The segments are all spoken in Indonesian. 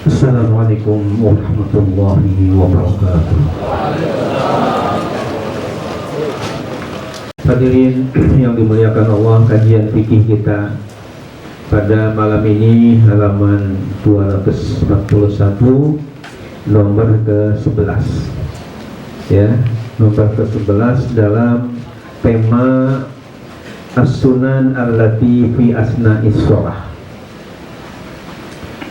Assalamualaikum warahmatullahi wabarakatuh. Hadirin yang dimuliakan Allah, kajian fikih kita pada malam ini halaman 241, nomor ke-11. Ya, nomor ke-11 dalam tema As-Sunan allati fi asna'is shalah,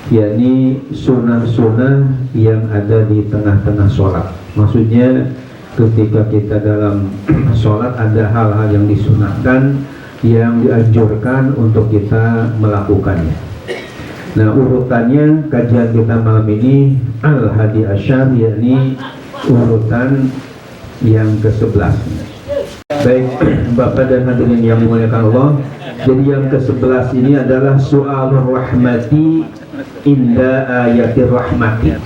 yakni sunnah-sunnah yang ada di tengah-tengah sholat. Maksudnya ketika kita dalam sholat ada hal-hal yang disunahkan, yang dianjurkan untuk kita melakukannya. Nah, urutannya kajian kita malam ini Al-Hadi Asyar, yakni urutan yang ke-11. Baik Bapak dan hadirin yang dimuliakan Allah, jadi yang ke-11 ini adalah Su'alur Rahmati Inda Ayatir Rahmati.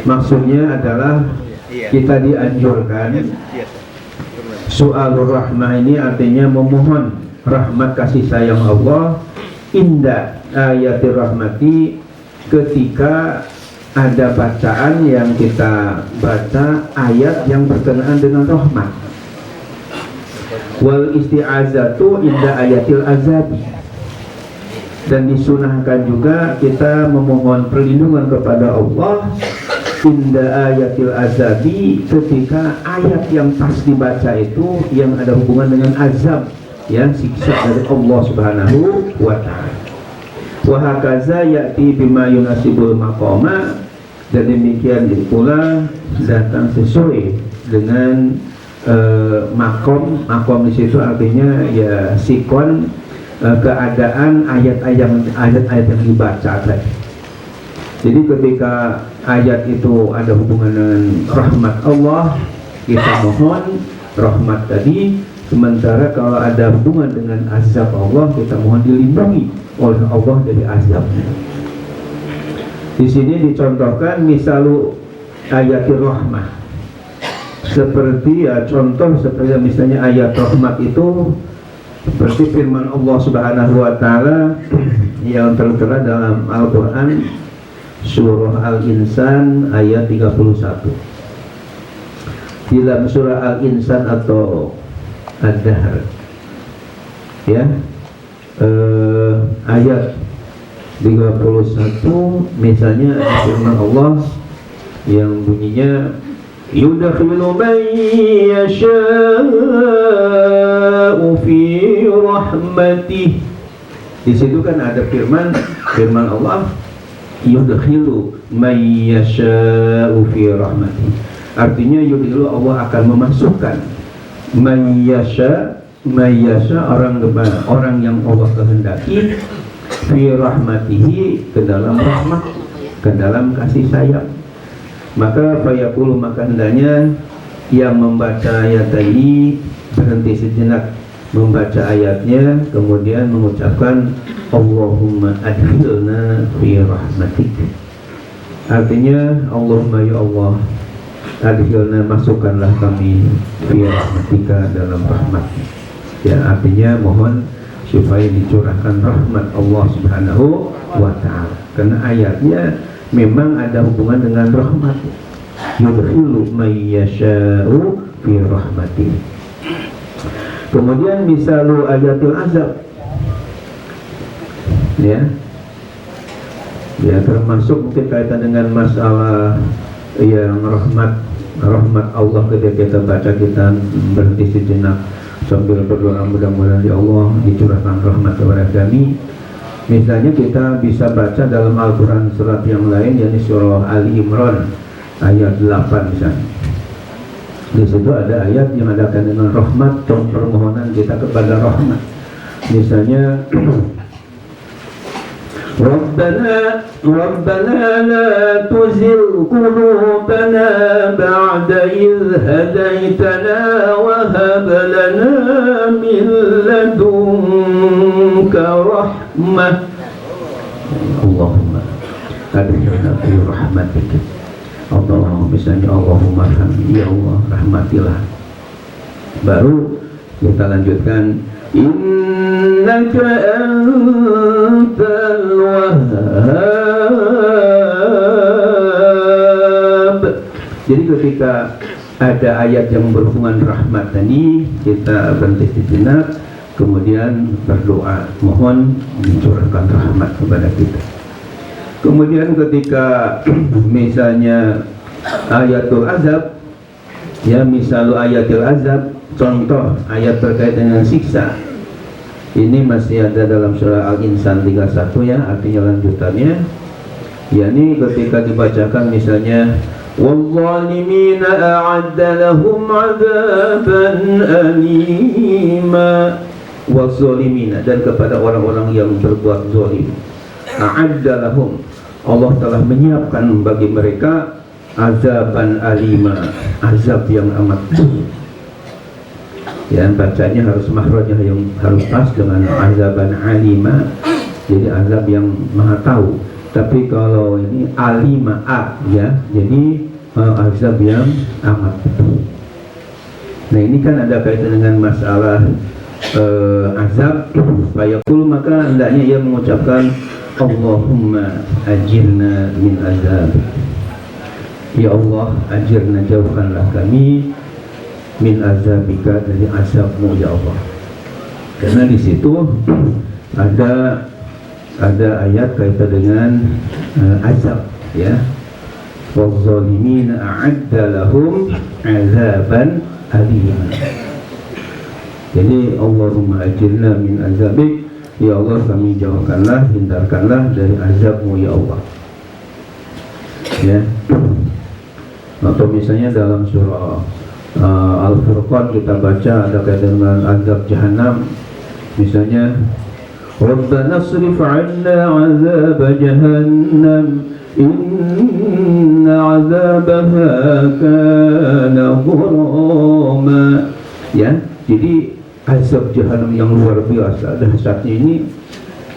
Maksudnya adalah kita dianjurkan, Su'alur Rahmah ini artinya memohon rahmat kasih sayang Allah, Inda Ayatir Rahmati, ketika ada bacaan yang kita baca ayat yang berkenaan dengan rahmat. Wal isti'azatu inda ayatil azabi, dan disunahkan juga kita memohon perlindungan kepada Allah inda ayatil azabi, ketika ayat yang pas dibaca itu yang ada hubungan dengan azab, ya, siksa dari Allah Subhanahu wa ta'ala. Wa hakaza ya'ti bima yunasibul maqama, dan demikian pula datang sesuai dengan makom di situ artinya ya sikon, keadaan ayat-ayat yang dibaca tadi. Jadi ketika ayat itu ada hubungan dengan rahmat Allah, kita mohon rahmat tadi. Sementara kalau ada hubungan dengan azab Allah, kita mohon dilindungi oleh Allah dari azabnya. Di sini dicontohkan misalu ayatir rahmah, seperti ya contoh seperti misalnya ayat rahmat itu seperti firman Allah Subhanahu wa ta'ala yang tertera dalam Al-Quran surah Al-Insan ayat 31. Dalam surah Al-Insan atau Ad-Dahr, ya, ayat 31 misalnya firman Allah yang bunyinya yudakhilu man yasha'u fi rahmatih. Di situ kan ada firman Allah yudakhilu man yasha'u fi rahmatih, artinya yudakhilu, Allah akan memasukkan man yasha orang yang Allah kehendaki fi rahmatihi, ke dalam rahmat, ke dalam kasih sayang. Maka fayaqulu, maka hendaknya yang membaca ayat tadi berhenti sejenak membaca ayatnya, kemudian mengucapkan Allahumma adkhilna fi rahmatik, artinya Allahumma ya Allah, adkhilna, masukkanlah kami fi rahmatika, dalam rahmat, ya, artinya mohon supaya dicurahkan rahmat Allah Subhanahu wa ta'ala, karena ayatnya memang ada hubungan dengan rahmat. Yudkhilu may yasha'u fi rahmatih. Kemudian misalu ayatul azab, ya, termasuk mungkin kaitan dengan masalah yang rahmat Allah, ketika kita baca, kita berhenti sejenak sambil berdoa, mudah-mudahan ya Allah dicurahkan rahmat kepada kami. Misalnya kita bisa baca dalam Al-Quran surat yang lain, yakni surah Ali Imran ayat 8 misalnya. Di situ ada ayat yang ada kaitan dengan rahmat, permohonan kita kepada rahmat. Misalnya Rabbana la tuzigh qulubana ba'da idh hadaitana wa hab lana min ladunka rahmah. Allahumma adkhilna fi rahmatik. Allahumma, misalnya Allahumma arhamni, ya Allah rahmatilah. Baru kita lanjutkan innaka antal wahhab Jadi ketika ada ayat yang berhubungan rahmat tadi, kita berhenti sejenak, kemudian berdoa, mohon dicurahkan rahmat kepada kita. Kemudian ketika misalnya ayatul azab, ya misalu ayatul azab, contoh ayat terkait dengan siksa, ini masih ada dalam surah Al-Insan 31 ya, artinya lanjutannya, yakni ketika dibacakan misalnya وَالظَّالِمِينَ أَعَدَّ لَهُمْ عَذَابًا أَلِيمًا. وَالظَّالِمِينَ, dan kepada orang-orang yang berbuat zalim, a'adda lahum, Allah telah menyiapkan bagi mereka azaban alima, azab yang amat pedih. Ya, bacanya harus makhrajnya yang harus pas dengan azaban alima, jadi azab yang maha tahu. Tapi kalau ini alima ya, jadi azab yang amat pedih. Nah, ini kan ada kaitan dengan masalah azab. Fayaqul, maka hendaknya ia mengucapkan Allahumma ajirna min azab. Ya Allah, ajirna, jauhkanlah kami min azabika, dari azabmu ya Allah. Karena di situ ada ayat kaitan dengan azab ya. Waz-zalimina a'adda lahum azaban alima. Jadi Allahumma ajirna min azabik, ya Allah kami jauhkanlah, hindarkanlah dari azabmu ya Allah. Ya. Atau misalnya dalam surah Al-Furqan kita baca ada kaitan dengan azab jahanam, misalnya Rabbana asrif 'anna 'azab jahannam inna 'azabaha kana ghurama. Ya, jadi azab jahanam yang luar biasa dahsyatnya ini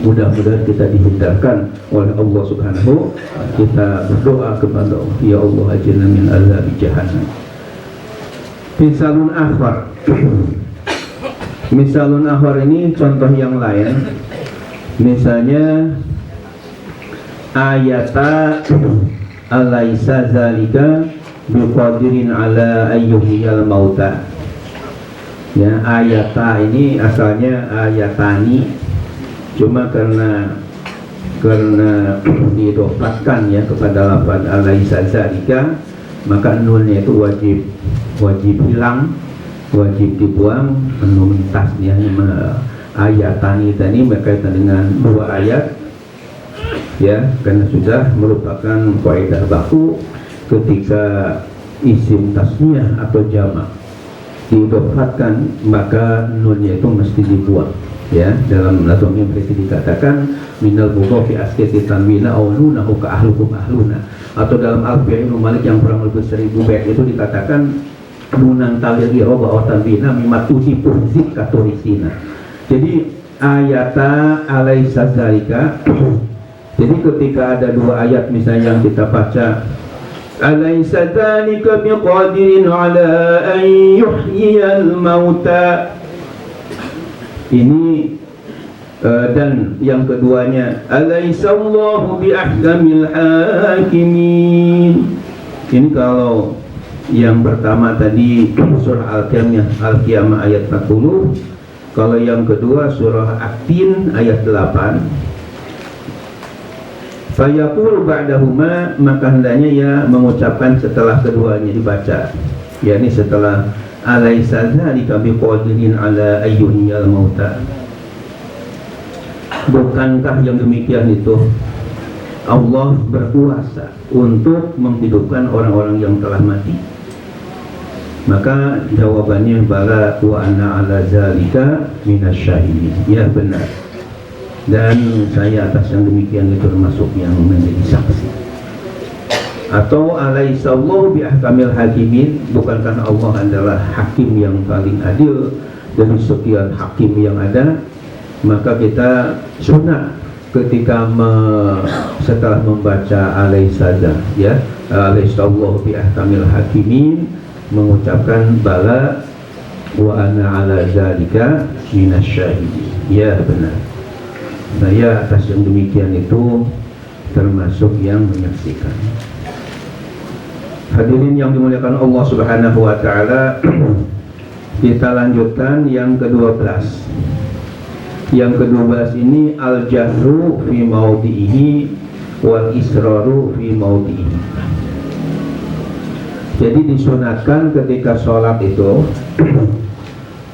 mudah-mudahan kita dihindarkan oleh Allah Subhanahu. Kita berdoa kepada Allah, ya Allah ajirna min azab jahannam. Misalun akhar. Misalun akhar ini contoh yang lain. Misalnya ayata alaisa zalika biqadirin ala ayyuhiyal mauta. Ya, ayata ini asalnya ayatani, cuma karena didofakkan ya kepada lafaz alaisa zalika, maka nunnya itu wajib hilang, wajib dibuang, nun tasnya ayatani tadi berkaitan dengan dua ayat ya, karena sudah merupakan kaidah baku ketika isim tasniah atau jamak diidhofatkan maka nunnya itu mesti dibuang ya. Dalam anatomi berarti dikatakan minal mudhofi asketi tanwina aw nunahu ka ahlukum ahluna, atau dalam Alfiyah Ibnu Malik yang kurang lebih 1000 bait itu dikatakan nunan talir iroba aw tanwina mimatuhi puhzik katorisina. Jadi ayata alaisa zalika. Jadi ketika ada dua ayat misalnya yang kita baca alaisa dzalika biqadirin ala an yuhyiyal mauta, ini dan yang keduanya alaisallahu biahkamil hakimin. Ini kalau yang pertama tadi surah Al-Qiyamah ayat 40, kalau yang kedua surah At-Tin ayat 8. Fayaqul ba'dahuma, maka hendaknya ia mengucapkan setelah keduanya dibaca, yakni setelah alaisa dzalika biqadirin ala ayyuhiyal mauta. Bukankah yang demikian itu Allah berkuasa untuk menghidupkan orang-orang yang telah mati? Maka jawabannya bala wa ana ala zalika minasyahidin. Ya benar, dan saya atas yang demikian itu termasuk yang menjadi saksi. Atau alaisallahu biahkamil hakimin, bukankah Allah adalah hakim yang paling adil dari sekian hakim yang ada? Maka kita sunat ketika setelah membaca alaisaza ya alaisallahu biahkamil hakimin, mengucapkan bala wa ana ala zalika minasyahidin. Ya benar, saya atas yang demikian itu termasuk yang menyaksikan. Hadirin yang dimuliakan Allah Subhanahu wa taala, kita lanjutkan yang ke-12. Yang ke-12 ini al-jahru fi maudhihi wal israru fi maudhihi. Jadi disunatkan ketika sholat itu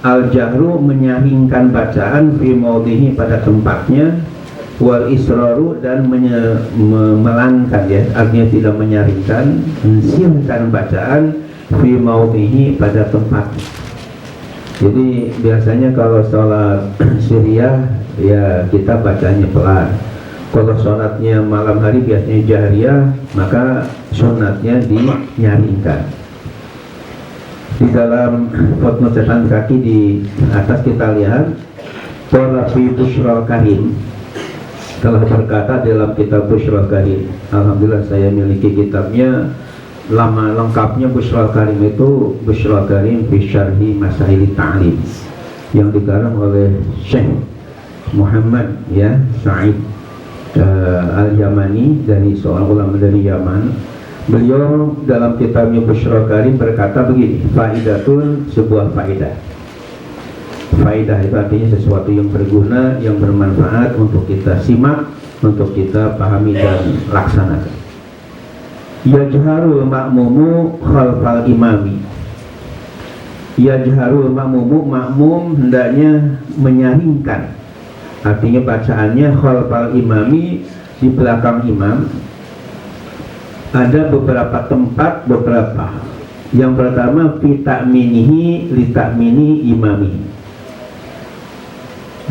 al-jahru menyaringkan bacaan fi maudhihi pada tempatnya, wal israru dan melangkan, ya, artinya tidak menyaringkan, mensirkan bacaan fi maudhihi pada tempat. Jadi biasanya kalau sholat sirriyah ya kita bacanya pelan. Kalau sholatnya malam hari biasanya jahriyah, maka sunatnya dinyaringkan. Di dalam footnote catatan kaki di atas kita lihat qala fi Busyral Karim telah berkata dalam kitab Busyral Karim. Alhamdulillah saya miliki kitabnya, lama lengkapnya Busyral Karim itu Busyral Karim fi Syarhi Masail Ta'lim yang dikarang oleh Syekh Muhammad, ya, Sa'id Al-Yamani, dari seorang ulama dari Yaman. Beliau dalam kitabnya Busyral Karim berkata begini, faidatun, sebuah faidah. Faidah itu artinya sesuatu yang berguna, yang bermanfaat untuk kita simak, untuk kita pahami dan laksanakan. Yajharul ma'mumu khalfal imami. Yajharul ma'mumu, makmum hendaknya menyaringkan, artinya bacaannya khalfal imami, di belakang imam. Ada beberapa tempat, beberapa. Yang pertama fi ta'minihi li ta'mini imami,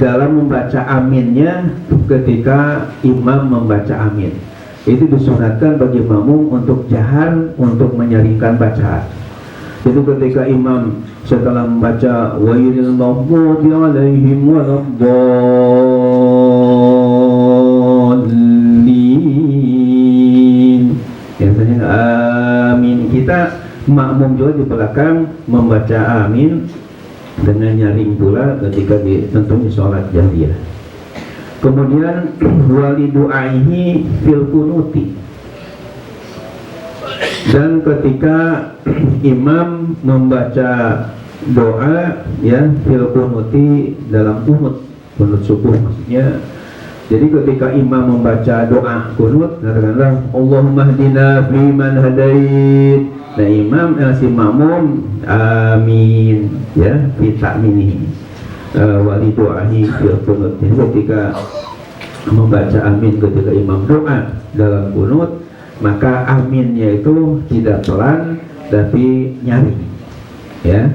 dalam membaca aminnya ketika imam membaca amin. Itu disunatkan bagi makmum untuk jahar, untuk menyaringkan bacaan. Jadi ketika imam setelah membaca wailil maghdubi alaihim waladdallin, biasanya amin, kita makmum juga di belakang membaca amin dengan nyaring pula ketika tentunya sholat jahriyah. Kemudian walidu'aihi fil kunuti, dan ketika imam membaca doa, ya, fil kunuti, dalam kunut subuh maksudnya. Jadi ketika imam membaca doa kunut, katakanlah Allahumma hdina fiman hadait, nah imam si makmum amin, ya, fi ta'minihi walidu'ahi fil kunut. Jadi ketika membaca amin ketika imam doa dalam kunut, maka aminnya itu tidak pelan tapi nyaring, ya.